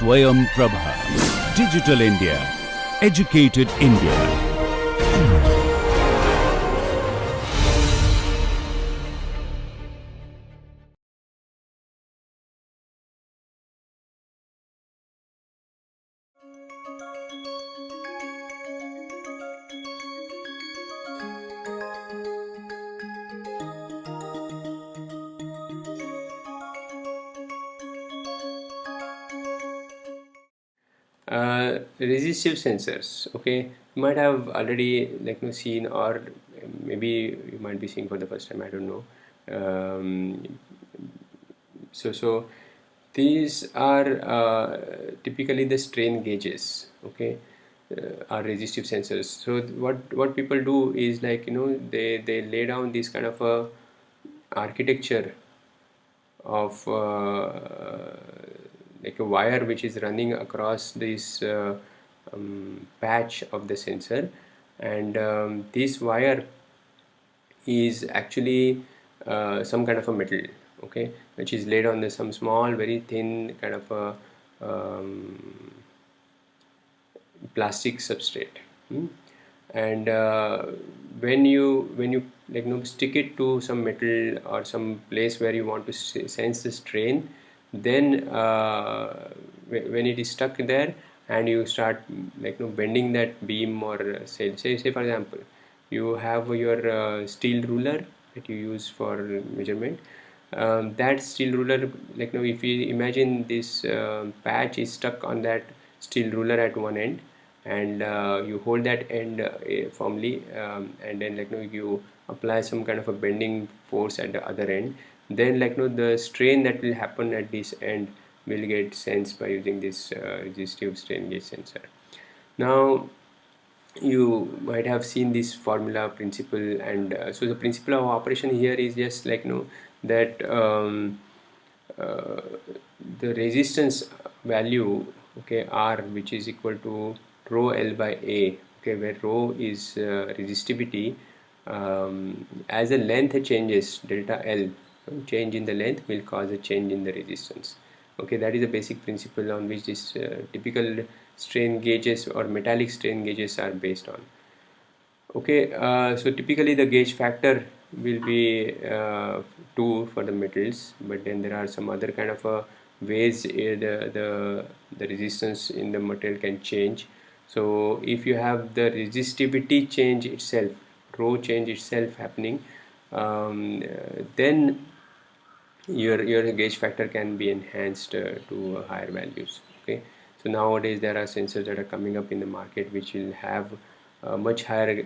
Swayam Prabha. Digital India. Educated India. Resistive sensors. Okay, you might have already seen, or maybe you might be seeing for the first time, I don't know. So these are typically the strain gauges. Okay, are resistive sensors. So what people do is, they lay down this kind of a architecture of like a wire which is running across this patch of the sensor, and this wire is actually some kind of a metal, okay, which is laid on some small, very thin kind of a plastic substrate. And when you stick it to some metal or some place where you want to sense the strain, then when it is stuck there and you start bending that beam, or say for example, you have your steel ruler that you use for measurement. That steel ruler, if you imagine this patch is stuck on that steel ruler at one end, and you hold that end firmly, and then you apply some kind of a bending force at the other end, then the strain that will happen at this end will get sensed by using this resistive strain gauge sensor. Now you might have seen this formula principle, and so the principle of operation here is just that the resistance value, okay, R, which is equal to rho L by A, okay, where rho is resistivity. As the length changes, delta L, change in the length will cause a change in the resistance. Okay, that is the basic principle on which this typical strain gauges or metallic strain gauges are based on. Okay, so typically the gauge factor will be 2 for the metals, but then there are some other kind of ways the resistance in the material can change. So if you have the resistivity change itself, rho change itself happening, then your gauge factor can be enhanced to higher values. Okay, so nowadays there are sensors that are coming up in the market which will have much higher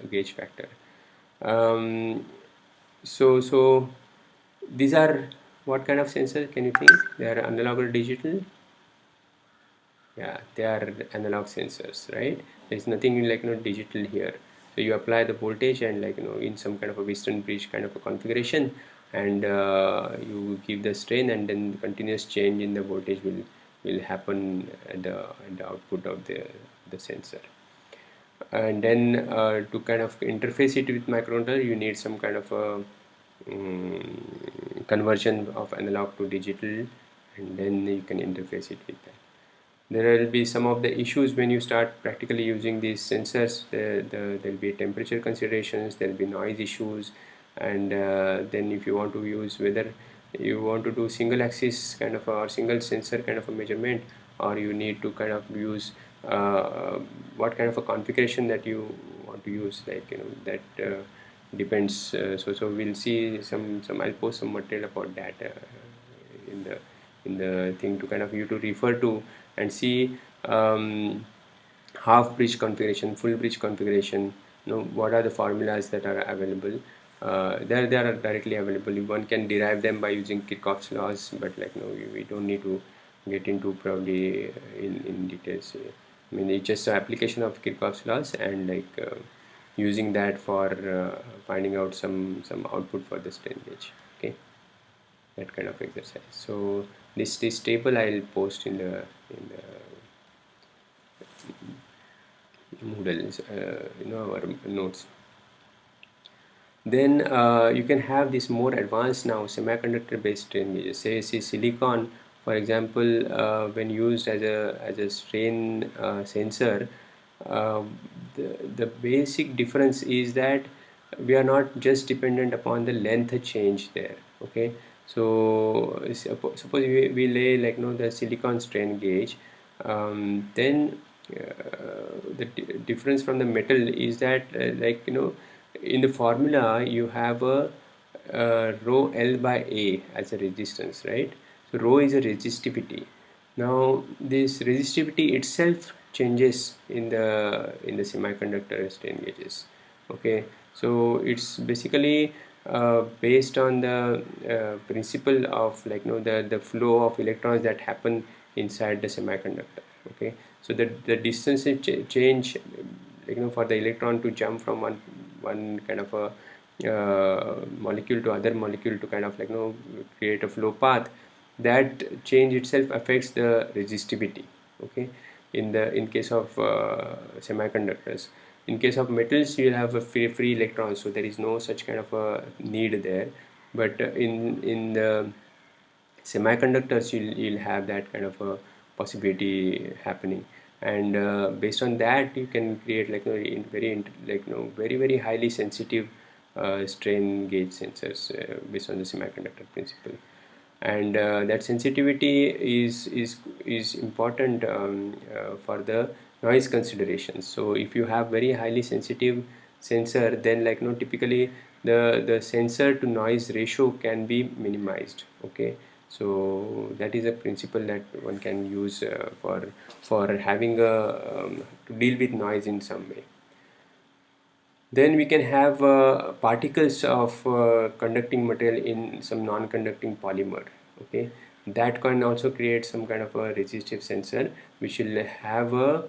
gauge factor. So these are what kind of sensors can you think? They are analog or digital? Yeah, they are analog sensors, right? There is nothing digital here. So you apply the voltage and in some kind of a Western bridge kind of a configuration, and you give the strain, and then continuous change in the voltage will happen at the output of the sensor. And then to kind of interface it with microcontroller, you need some kind of a conversion of analog to digital, and then you can interface it with that. There will be some of the issues when you start practically using these sensors. There will be temperature considerations, there will be noise issues, and then if you want to use, whether you want to do single axis kind of or single sensor kind of a measurement, or you need to kind of use what kind of a configuration that you want to use, that depends. So we'll see some I'll post some material about that in the thing to kind of you to refer to and see half bridge configuration, full bridge configuration. What are the formulas that are available? They are directly available. One can derive them by using Kirchhoff's laws, but we don't need to get into probably in details. I mean, it's just an application of Kirchhoff's laws, and using that for finding out some output for the strain gauge. Okay, that kind of exercise. So this table I'll post in the Moodle, our notes. Then you can have this more advanced now semiconductor based strain gauges. Say silicon For example, when used as a strain sensor, the basic difference is that we are not just dependent upon the length change there. Okay, so suppose we lay like the silicon strain gauge, then the difference from the metal is that like in the formula you have a rho L by A as a resistance, right? So rho is a resistivity. Now this resistivity itself changes in the semiconductor strain gauges. Okay, so it's basically based on the principle of like the flow of electrons that happen inside the semiconductor. Okay, so the distance change for the electron to jump from one kind of a molecule to other molecule to kind of like create a flow path, that change itself affects the resistivity. Okay, in case of semiconductors. In case of metals, you will have a free electrons, so there is no such kind of a need there. But in the semiconductors, you'll have that kind of a possibility happening, and based on that you can create like very highly sensitive strain gauge sensors based on the semiconductor principle. And that sensitivity is important for the noise considerations. So if you have very highly sensitive sensor, then like typically the sensor to noise ratio can be minimized. Okay, so that is a principle that one can use for having a to deal with noise in some way. Then we can have particles of conducting material in some non-conducting polymer. Okay, that can also create some kind of a resistive sensor which will have a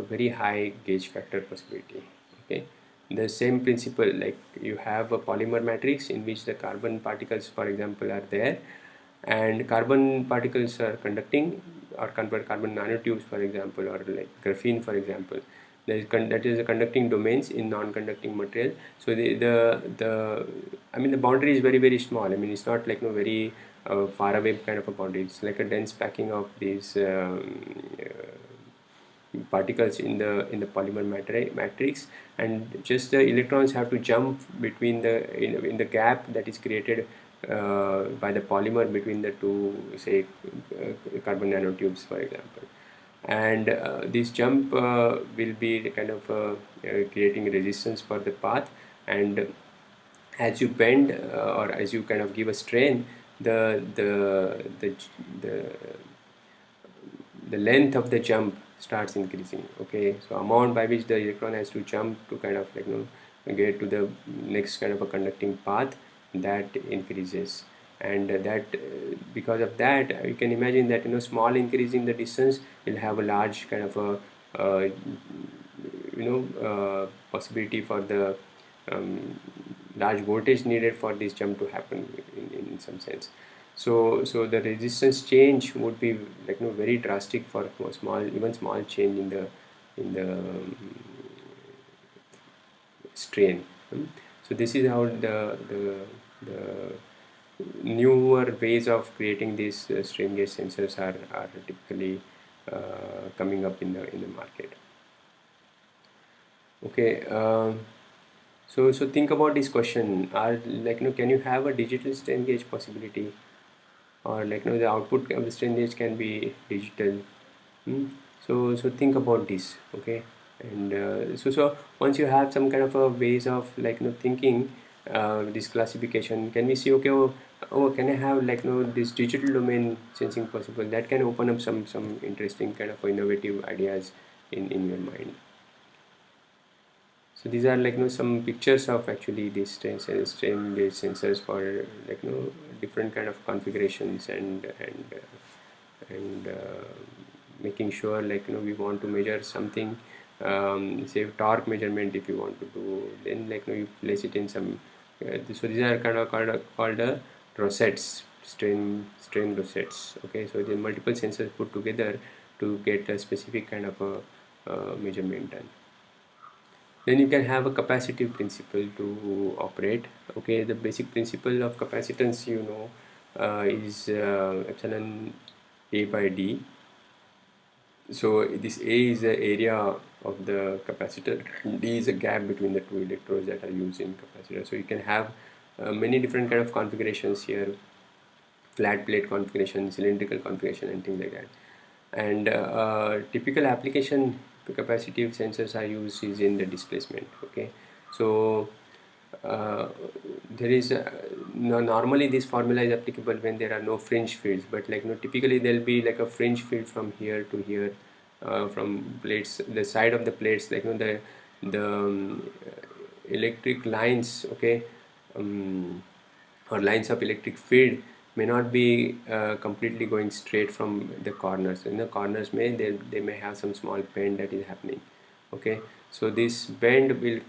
very high gauge factor possibility. Okay, the same principle, like you have a polymer matrix in which the carbon particles, for example, are there, and carbon particles are conducting, or carbon nanotubes, for example, or like graphene, for example. That is the conducting domains in non-conducting material. So the I mean the boundary is very small. I mean it's not like very far away kind of a boundary. It's like a dense packing of these particles in the polymer matrix, and just the electrons have to jump between in the gap that is created by the polymer between the two, say, carbon nanotubes, for example. And this jump will be kind of creating resistance for the path, and as you bend or as you kind of give a strain, the the length of the jump starts increasing. Okay, so amount by which the electron has to jump to kind of like get to the next kind of a conducting path, that increases. And that because of that, you can imagine that small increase in the distance will have a large kind of a possibility for the large voltage needed for this jump to happen in some sense. So the resistance change would be like very drastic for even small change in the strain. So this is how the newer ways of creating these strain gauge sensors are typically coming up in the market. Okay, so think about this question: are like can you have a digital strain gauge possibility, or like the output of the strain gauge can be digital? So think about this. Okay, and so once you have some kind of a ways of like thinking this classification, can we see, okay, can I have like this digital domain sensing possible? That can open up some interesting kind of innovative ideas in your mind. So these are like some pictures of actually these strain gauge sensors for like different kind of configurations, and making sure like we want to measure something, say torque measurement if you want to do, then like you place it in some so these are kind of called rosettes, strain rosettes. Okay, so the multiple sensors put together to get a specific kind of a measurement done. Then you can have a capacitive principle to operate. Okay, the basic principle of capacitance, is epsilon A by D. So this A is the area of the capacitor, D is a gap between the two electrodes that are used in capacitor. So you can have many different kind of configurations here, flat plate configuration, cylindrical configuration, and things like that. And typical application capacitive sensors are used is in the displacement. Okay, so there is normally this formula is applicable when there are no fringe fields, but like typically there will be like a fringe field from here to here, from plates, the side of the plates, like the electric lines, okay, or lines of electric field may not be completely going straight from the corners. In the corners they may have some small bend that is happening. Okay, so this bend will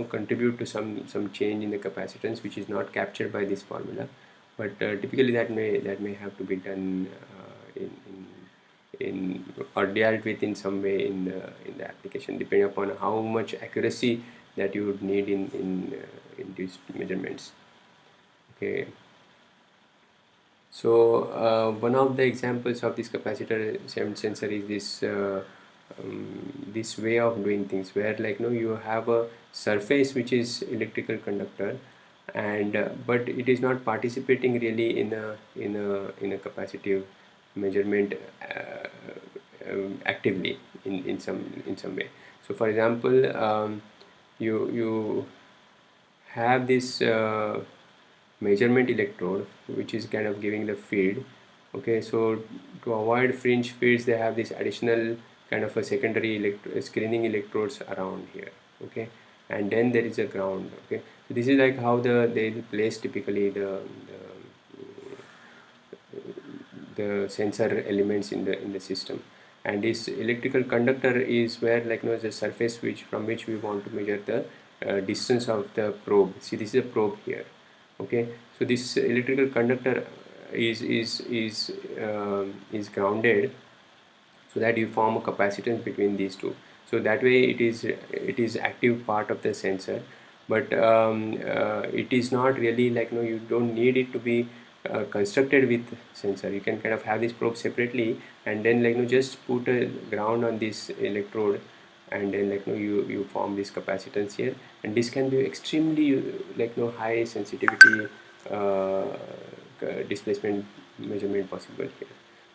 contribute to some change in the capacitance, which is not captured by this formula, but typically that may have to be done in or dealt with in some way in the application, depending upon how much accuracy that you would need in these measurements. Okay, so one of the examples of this capacitor sensor is this way of doing things, where you have a surface which is electrical conductor, and but it is not participating really in a capacitive measurement actively in some way. So for example, you have this measurement electrode which is kind of giving the field. Okay, so to avoid fringe fields, they have this additional kind of a secondary screening electrodes around here. Okay, and then there is a ground. Okay, so this is like how they place typically the sensor elements in the system. And this electrical conductor is where the surface from which we want to measure the distance of the probe. See, this is a probe here. Okay, so this electrical conductor is grounded, so that you form a capacitance between these two. So that way it is active part of the sensor, but it is not really you don't need it to be constructed with sensor. You can kind of have this probe separately, and then just put a ground on this electrode, and then you form this capacitance here, and this can be extremely high sensitivity displacement measurement possible here.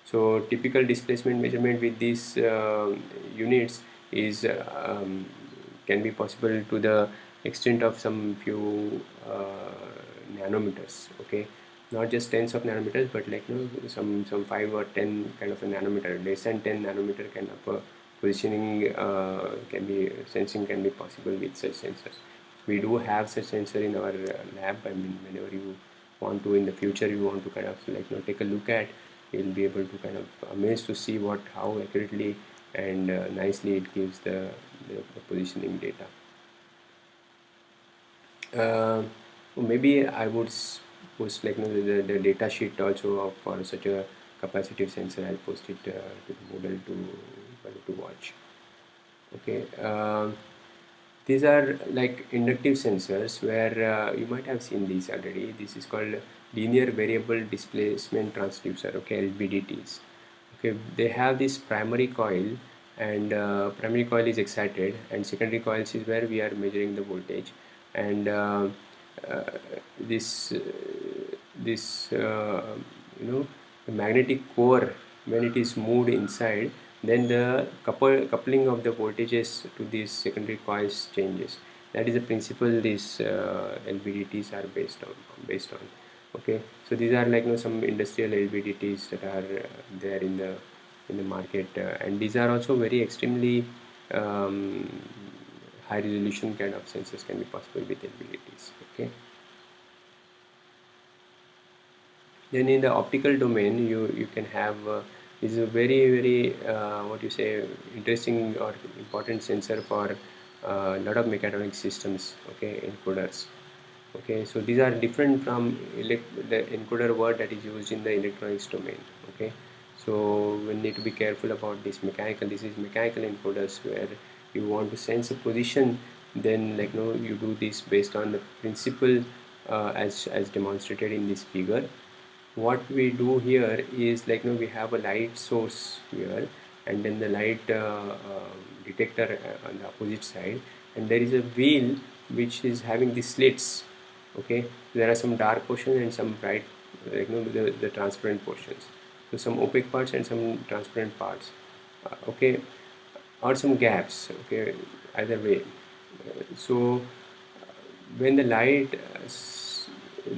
So typical displacement measurement with these units is can be possible to the extent of some few nanometers. Okay, not just tens of nanometers, but some 5 or 10 kind of a nanometer, less than 10 nanometer kind of a positioning sensing can be possible with such sensors. We do have such sensor in our lab. I mean, whenever you want to in the future, you want to kind of take a look at, you'll be able to kind of amazed to see how accurately and nicely it gives the positioning data. Maybe I would post the data sheet also for such a capacitive sensor. I'll post it to the Moodle to watch. Okay, these are like inductive sensors, where you might have seen these already. This is called linear variable displacement transducer, okay, LVDTs. Okay, they have this primary coil, and primary coil is excited, and secondary coils is where we are measuring the voltage. And this the magnetic core, when it is moved inside, then the coupling of the voltages to these secondary coils changes. That is the principle these LVDTs are based on. Okay, so these are some industrial LVDTs that are there in the market, and these are also very extremely high resolution kind of sensors can be possible with LVDTs. Okay, then in the optical domain, you can have is a very what you say interesting or important sensor for a lot of mechatronic systems. Okay, encoders. Okay, so these are different from the encoder word that is used in the electronics domain. Okay, so we need to be careful about this is mechanical encoders, where you want to sense a position, then you do this based on the principle as demonstrated in this figure. what we do here is like, we have a light source here, and then the light detector on the opposite side, and there is a wheel which is having the slits. Okay, there are some dark portions and some bright, like, the transparent portions. So some opaque parts and some transparent parts. Okay, or some gaps. Okay, either way. So when the light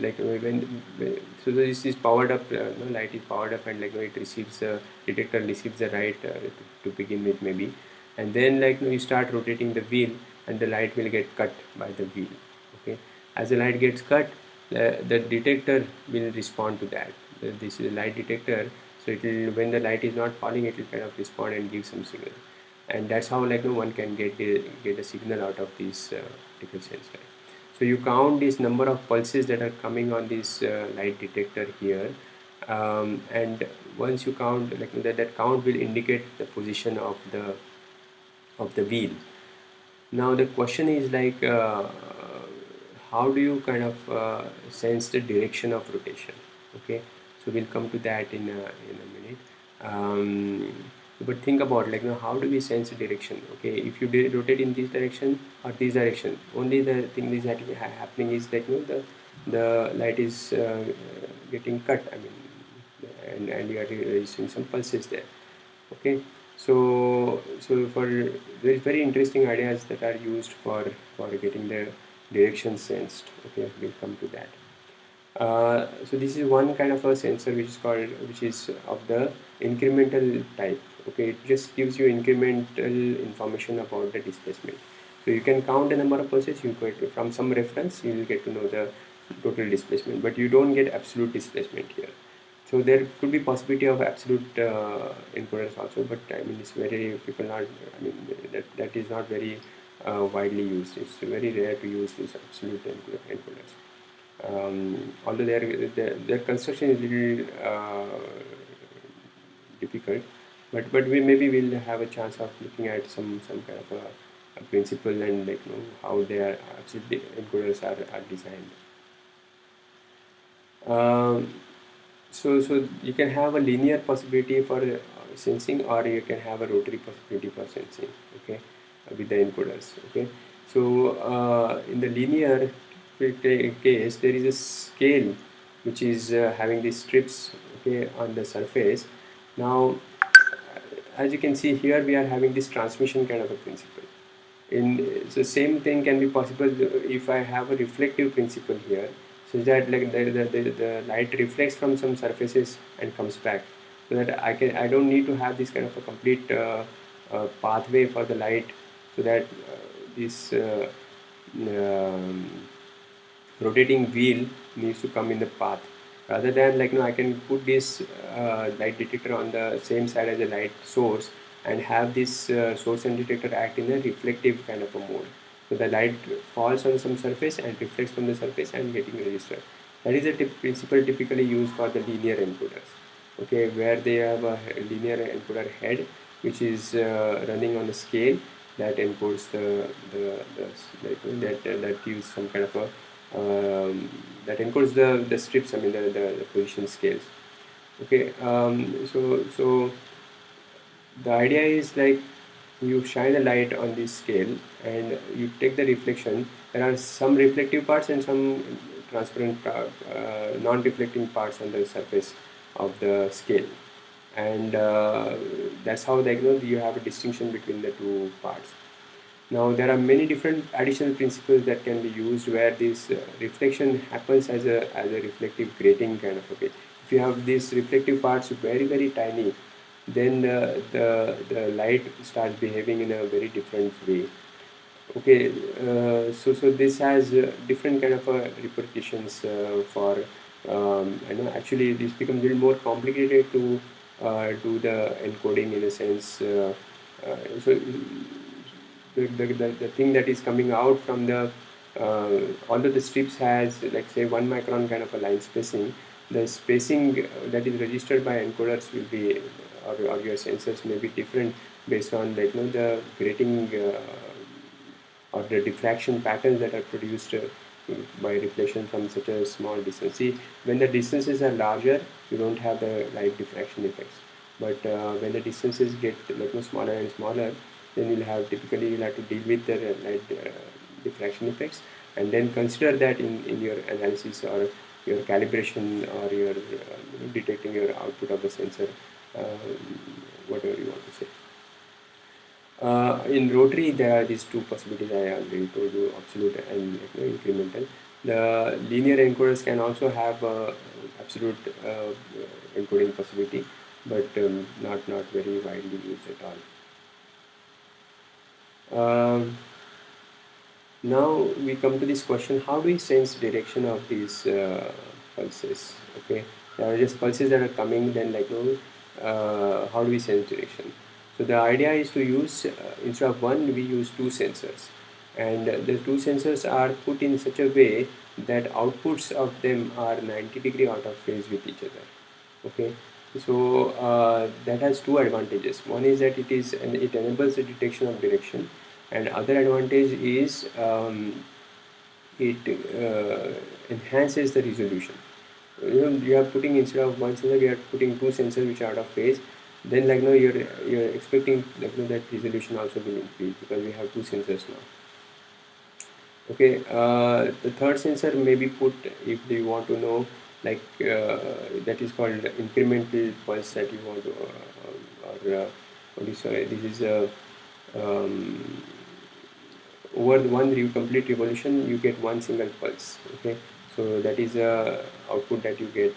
like so this is powered up, light is powered up, and like, it receives the detector receives the light to begin with, maybe, and then, like, you start rotating the wheel, and the light will get cut by the wheel. Okay, as the light gets cut, the detector will respond to that. This is a light detector, so it will, when the light is not falling, it will kind of respond and give some signal, and that's how, like, one can get a signal out of this optical sensor. So you count this number of pulses that are coming on this light detector here, and once you count, like, that count will indicate the position of the wheel. Now the question is, like, how do you kind of sense the direction of rotation? Okay, so we'll come to that in a minute. But think about, like, how do we sense the direction? Okay, if you rotate in this direction or this direction, only the thing is that happening is that, the light is getting cut. I mean, and you are registering some pulses there. Okay, so for there is very interesting ideas that are used for getting the direction sensed. Okay, we'll come to that. So this is one kind of a sensor which is of the incremental type. Okay, it just gives you incremental information about the displacement. So you can count the number of pulses. You get from some reference, you will get to know the total displacement, but you don't get absolute displacement here. So there could be possibility of absolute encoders also, but I mean, it's very, people not, I mean, that is not very widely used. It's very rare to use these absolute encoders. Although their construction is little difficult, but we maybe will have a chance of looking at some kind of a principle, and, like, how their absolute encoders are designed. So you can have a linear possibility for sensing, or you can have a rotary possibility for sensing. Okay, with the encoders. Okay, so in the linear case, there is a scale which is having these strips, okay, on the surface. Now, as you can see here, we are having this transmission kind of a principle. So same thing can be possible if I have a reflective principle here, so that, like, the light reflects from some surfaces and comes back, so that I don't need to have this kind of a complete pathway for the light, so that this rotating wheel needs to come in the path, rather than, like, I can put this light detector on the same side as a light source, and have this source and detector act in a reflective kind of a mode. So the light falls on some surface and reflects from the surface and getting registered. That is a principle typically used for the linear encoders. Okay, where they have a linear encoder head which is running on a scale that encodes that gives some kind of a that encodes the strips. I mean, the position scales. Okay, so the idea is, like, you shine a light on this scale and you take the reflection. There are some reflective parts and some transparent non-reflecting parts on the surface of the scale, and that's how, like, you have a distinction between the two parts. Now there are many different additional principles that can be used, where this reflection happens as a reflective grating kind of a way. If you have these reflective parts very tiny, then the light starts behaving in a very different way. Okay, so this has different kind of repercussions for I know, actually this becomes a little more complicated to do the encoding, in a sense. So the thing that is coming out from the although the strips has, like, say, 1 micron kind of a line spacing, the spacing that is registered by encoders will be, or your sensors may be different based on, like, the grating or the diffraction patterns that are produced by reflection from such a small distance. See, when the distances are larger, you don't have the light diffraction effects. But when the distances get smaller and smaller, then you'll have to deal with the light diffraction effects, and then consider that in your analysis or your calibration or your detecting your output of the sensor, whatever you want to say. In rotary, there are these two possibilities I already told you, absolute and incremental. The linear encoders can also have absolute encoding possibility, but not very widely used at all. Now we come to this question: how do we sense direction of these pulses? Okay, there are just pulses that are coming. Then how do we sense direction? So the idea is to use instead of one, we use two sensors, and the two sensors are put in such a way that outputs of them are 90-degree out of phase with each other. Okay, so that has two advantages. One is that it enables the detection of direction, and other advantage is it enhances the resolution. You are putting, instead of one sensor, you are putting two sensors which are out of phase. Then you're expecting that resolution also will increase because we have two sensors now. Okay, the third sensor may be put if you want to know, that is called incremental pulse that you want to, this is a over one complete revolution you get one single pulse. Okay, so that is a output that you get.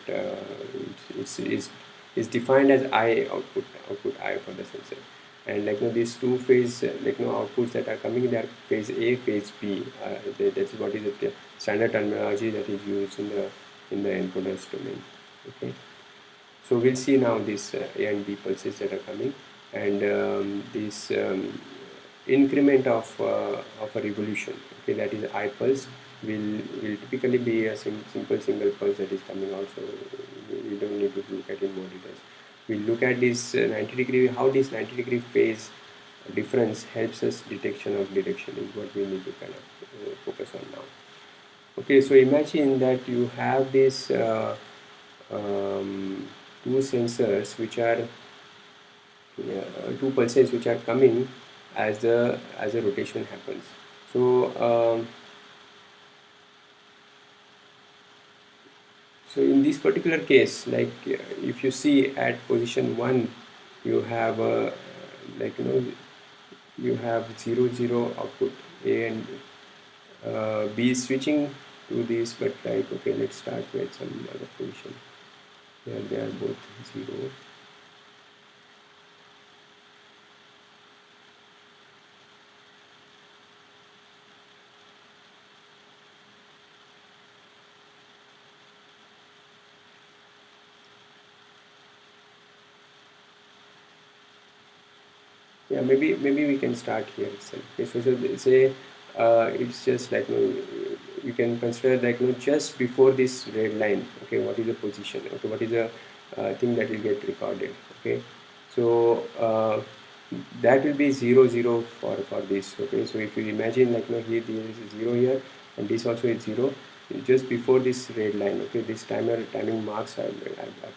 It's defined as I output I for the sensor, and these two phase outputs that are coming, they are phase A, phase B. That's what is the standard terminology that is used in the encoders domain. Okay, so we'll see now these A and B pulses that are coming, and this increment of a revolution. Okay, that is I pulse will typically be a simple single pulse that is coming out. So we don't need to look at in more details. We'll look at this 90-degree, how this 90-degree phase difference helps us detection of direction is what we need to kind of focus on now. Okay, so imagine that you have this two sensors which are two pulses which are coming as the rotation happens. So so in this particular case, if you see at position 1, you have you have 0 0 output. A and B is switching to this, but okay, let's start with some other position. Here they are both 0. Yeah, maybe we can start here itself. Okay, so say it's just you can consider just before this red line. Okay, what is the position? Okay, what is the thing that will get recorded? Okay, so that will be 0 0 for this. Okay, so if you imagine here there is a 0 here, and this also is 0 just before this red line. Okay, this timing marks I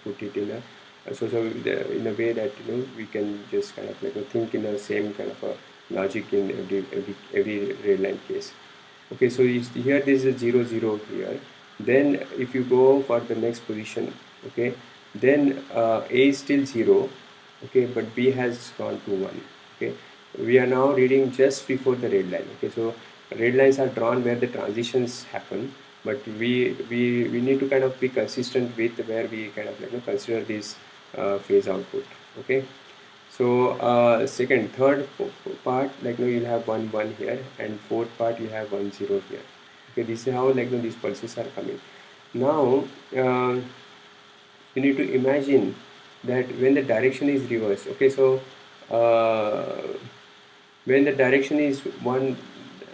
put it in a in a way that we can just kind of think in the same kind of a logic in every red line case. Okay, so here there is a 0 0 here. Then if you go for the next position, okay, then A is still 0, okay, but B has gone to 1. Okay, we are now reading just before the red line. Okay, so red lines are drawn where the transitions happen, but we need to kind of be consistent with where we kind of consider this phase output. Okay, so third part, you'll have 1 1 here, and fourth part you have 1 0 here. Okay, this is how these pulses are coming. Now you need to imagine that when the direction is reversed. Okay, so when the direction is one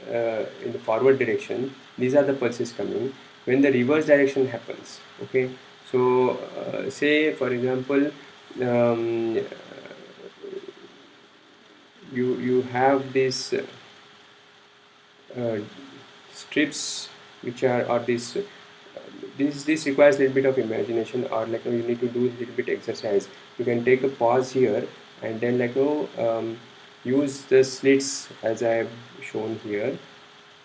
in the forward direction, these are the pulses coming. When the reverse direction happens, okay, so say for example you have this strips which are, or this requires a little bit of imagination, or like you need to do a little bit exercise. You can take a pause here and then use the slits as I have shown here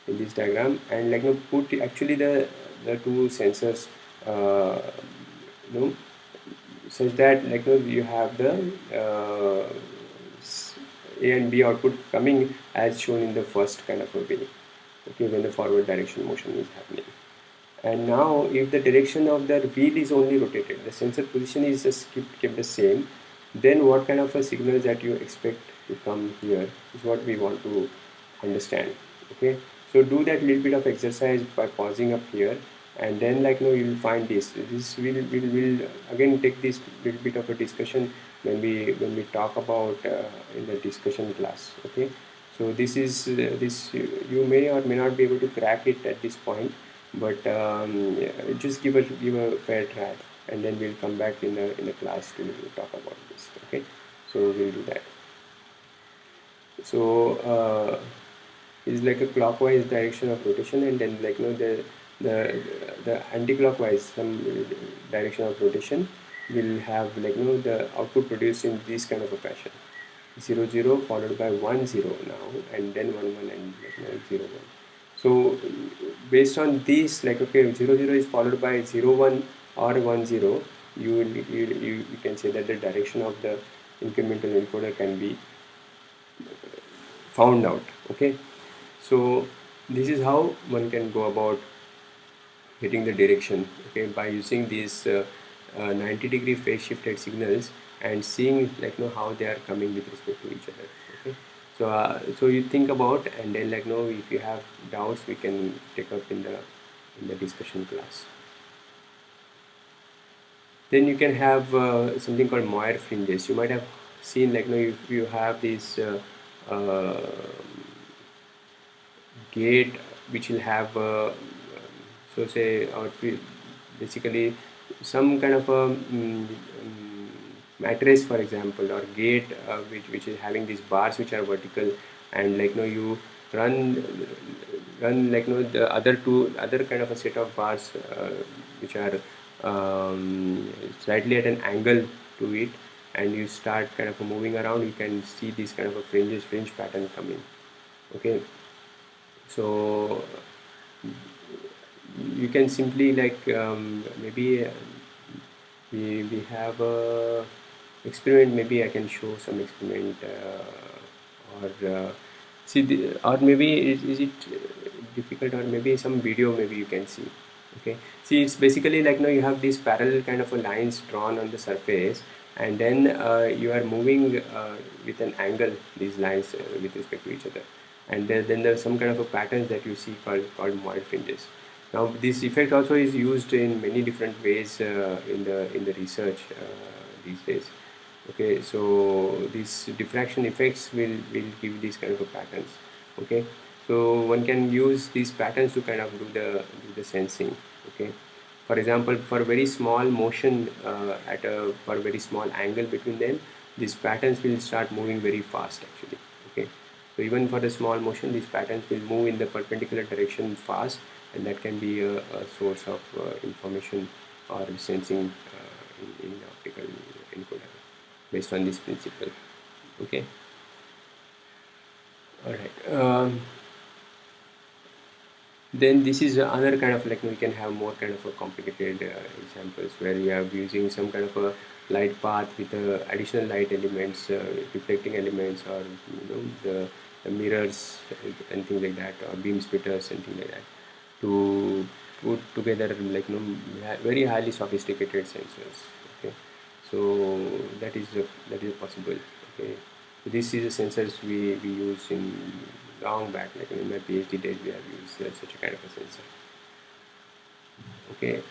in this diagram, and put actually the two sensors you know such that you have the A and B output coming as shown in the first kind of a way, okay, when the forward direction motion is happening. And now if the direction of the wheel is only rotated, the sensor position is just kept the same, then what kind of a signal that you expect to come here is what we want to understand. Okay, so do that little bit of exercise by pausing up here, and then you will find this will again take this little bit of a discussion when we talk about in the discussion class. Okay, so this is this you may or may not be able to crack it at this point, but just give a fair try, and then we'll come back in the class to talk about this. Okay, so we'll do that. So is like a clockwise direction of rotation, and then the anti-clockwise some direction of rotation will have the output produced in this kind of a fashion: 0 0 followed by 1 0 now, and then 1 1, and 0 1. So based on this, okay, 0 0 is followed by 0 1 or 1 0, you can say that the direction of the incremental encoder can be found out. Okay, so this is how one can go about getting the direction, okay, by using these 90-degree phase shifted signals and seeing how they are coming with respect to each other. Okay, so you think about, and then if you have doubts, we can take up in the discussion class. Then you can have something called Moir fringes. You might have seen you have these gate which will have so say, or basically some kind of a mattress, for example, or gate which is having these bars which are vertical, and you run the other kind of a set of bars which are slightly at an angle to it, and you start kind of moving around. You can see this kind of a fringe pattern coming. Okay, so you can simply maybe we have a experiment. Maybe I can show some experiment, or see or maybe is it difficult, or maybe some video maybe you can see. Okay, see, it's basically you have these parallel kind of lines drawn on the surface, and then you are moving with an angle these lines with respect to each other, and then there's some kind of a patterns that you see called Moir fringes. Now this effect also is used in many different ways in the research these days. Okay, so these diffraction effects will give these kind of patterns. Okay, so one can use these patterns to kind of do the sensing. Okay, for example, for very small motion for a very small angle between them, these patterns will start moving very fast actually. Okay, so even for the small motion, these patterns will move in the perpendicular direction fast, and that can be a source of information or sensing in optical encoder based on this principle. Okay, all right. Then this is another kind of we can have more kind of a complicated examples where we are using some kind of a light path with additional light elements, reflecting elements, or the mirrors and things like that, or beam splitters and things like that, to put together very highly sophisticated sensors. Okay, so that is possible. Okay, so this is the sensors we use in long back, in my PhD days we have used such a kind of a sensor. Okay,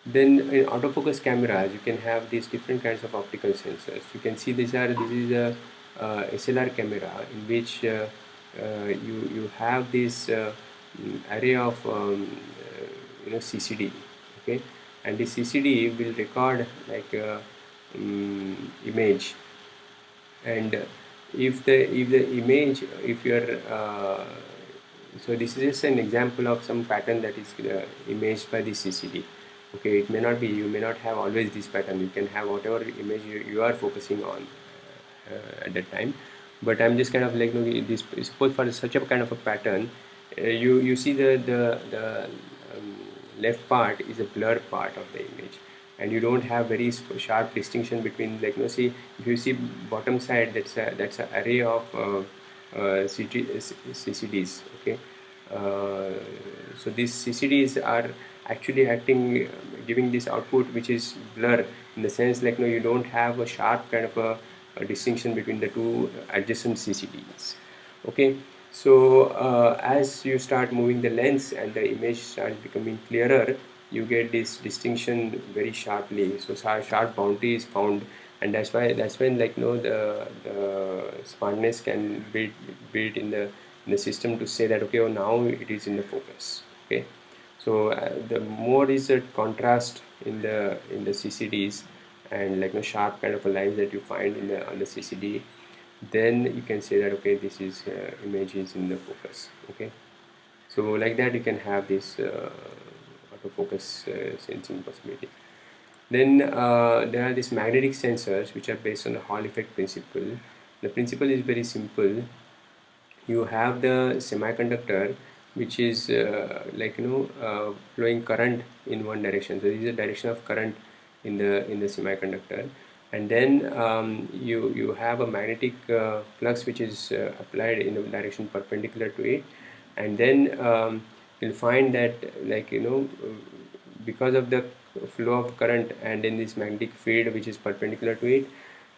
then in autofocus cameras you can have these different kinds of optical sensors. You can see this is a SLR camera in which you have this array of CCD. Okay, and the CCD will record image, and if the image, if your So this is just an example of some pattern that is imaged by the CCD. Okay, it may not be, you may not have always this pattern, you can have whatever image you are focusing on at that time. But I'm just kind of like, this, suppose for such a kind of a pattern, you see the left part is a blur part of the image, and you don't have very sharp distinction between, like, see, if you see bottom side, that's an array of CCDs. Okay, so these CCDs are actually acting, giving this output which is blur, in the sense, like, you don't have a sharp kind of a distinction between the two adjacent CCDs. Okay, so as you start moving the lens and the image starts becoming clearer, you get this distinction very sharply. So sharp boundary is found, and that's when, like, the smartness can be built in the system to say that, okay, oh, now it is in the focus. Okay, so the more is the contrast in the CCDs, and, like, sharp kind of a lines that you find in the on the CCD, then you can say that, okay, this is image is in the focus. Okay, so like that you can have this autofocus sensing possibility. Then there are these magnetic sensors which are based on the Hall effect principle. The principle is very simple. You have the semiconductor which is flowing current in one direction. So this is the direction of current in the semiconductor, and then you have a magnetic flux which is applied in the direction perpendicular to it, and then you'll find that, like, because of the flow of current and in this magnetic field which is perpendicular to it,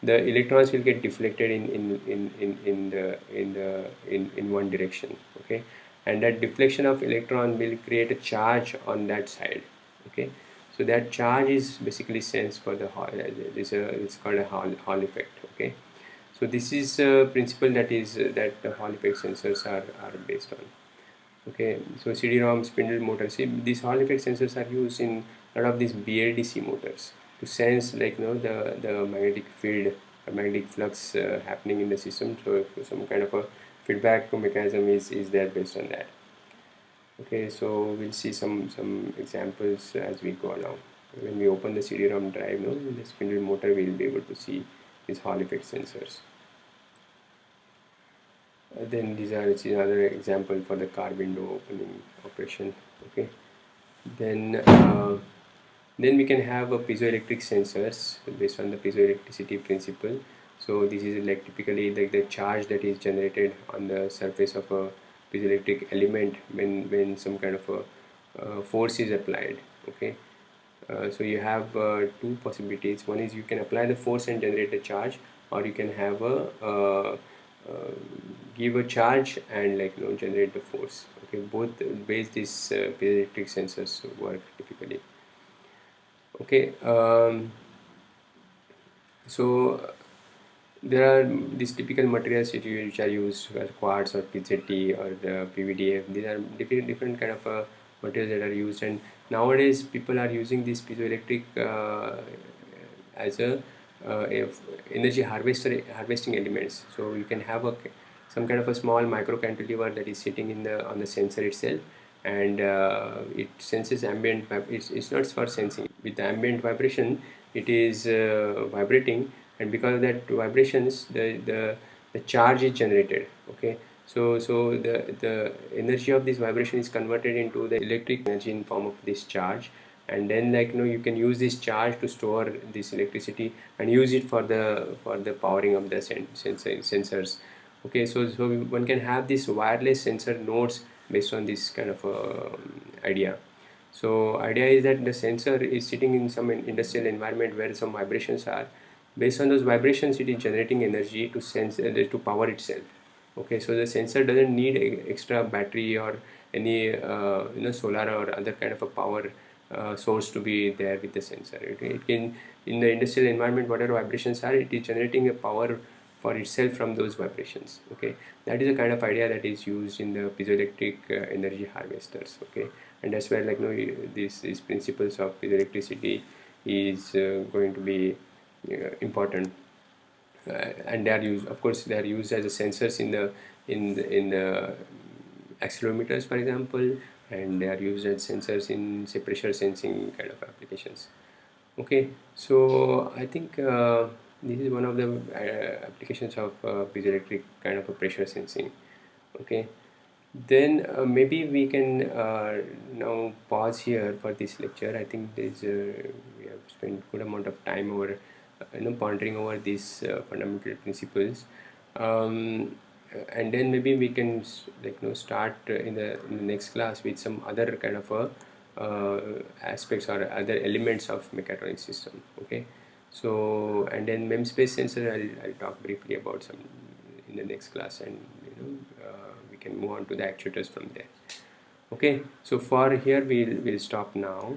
the electrons will get deflected in one direction. Okay, and that deflection of electron will create a charge on that side. Okay, so that charge is basically sensed for the Hall. It's called a Hall effect. Okay, so this is a principle that the Hall effect sensors are based on. Okay, so CD-ROM spindle motors. See, these Hall effect sensors are used in a lot of these BLDC motors to sense, like, the magnetic field or magnetic flux happening in the system. So if some kind of a feedback mechanism is there based on that. Okay, so we'll see some examples as we go along. When we open the CD-ROM drive, in the spindle motor, we'll be able to see these Hall effect sensors. Then this is another example for the car window opening operation. Okay, then we can have a piezoelectric sensors based on the piezoelectricity principle. So this is like typically like the charge that is generated on the surface of a piezoelectric element when some kind of a force is applied. Okay, so you have two possibilities. One is you can apply the force and generate a charge, or you can have give a charge and, like, generate the force. Okay, both ways these piezoelectric sensors work typically. Okay, so there are these typical materials which are used, quartz or PZT or the PVDF. These are different kind of materials that are used, and nowadays people are using this piezoelectric as a energy harvesting elements. So you can have some kind of a small micro cantilever that is sitting on the sensor itself, and it senses ambient. It's not for sensing. With the ambient vibration, it is vibrating, and because of that vibrations, the charge is generated. Okay, so the energy of this vibration is converted into the electric energy in form of this charge, and then, like, you can use this charge to store this electricity and use it for the powering of the sensors. Okay, so one can have these wireless sensor nodes based on this kind of idea. So idea is that the sensor is sitting in some industrial environment where some vibrations are. Based on those vibrations, it is generating energy to sense to power itself. Okay, so the sensor doesn't need extra battery or any solar or other kind of a power source to be there with the sensor. It can, in the industrial environment, whatever vibrations are, it is generating a power for itself from those vibrations. Okay, that is the kind of idea that is used in the piezoelectric energy harvesters. Okay, and that's where, like, these principles of piezoelectricity is going to be important, and they are used, of course, they are used as a sensors in the accelerometers, for example, and they are used as sensors in, say, pressure sensing kind of applications. Okay, so I think this is one of the applications of piezoelectric kind of a pressure sensing. Okay, then maybe we can now pause here for this lecture. I think there's we have spent good amount of time over pondering over these fundamental principles, and then maybe we can start in the next class with some other kind of aspects or other elements of mechatronic system. Okay, so and then memspace sensor I'll talk briefly about some in the next class, and we can move on to the actuators from there. Okay, so for here we'll stop now.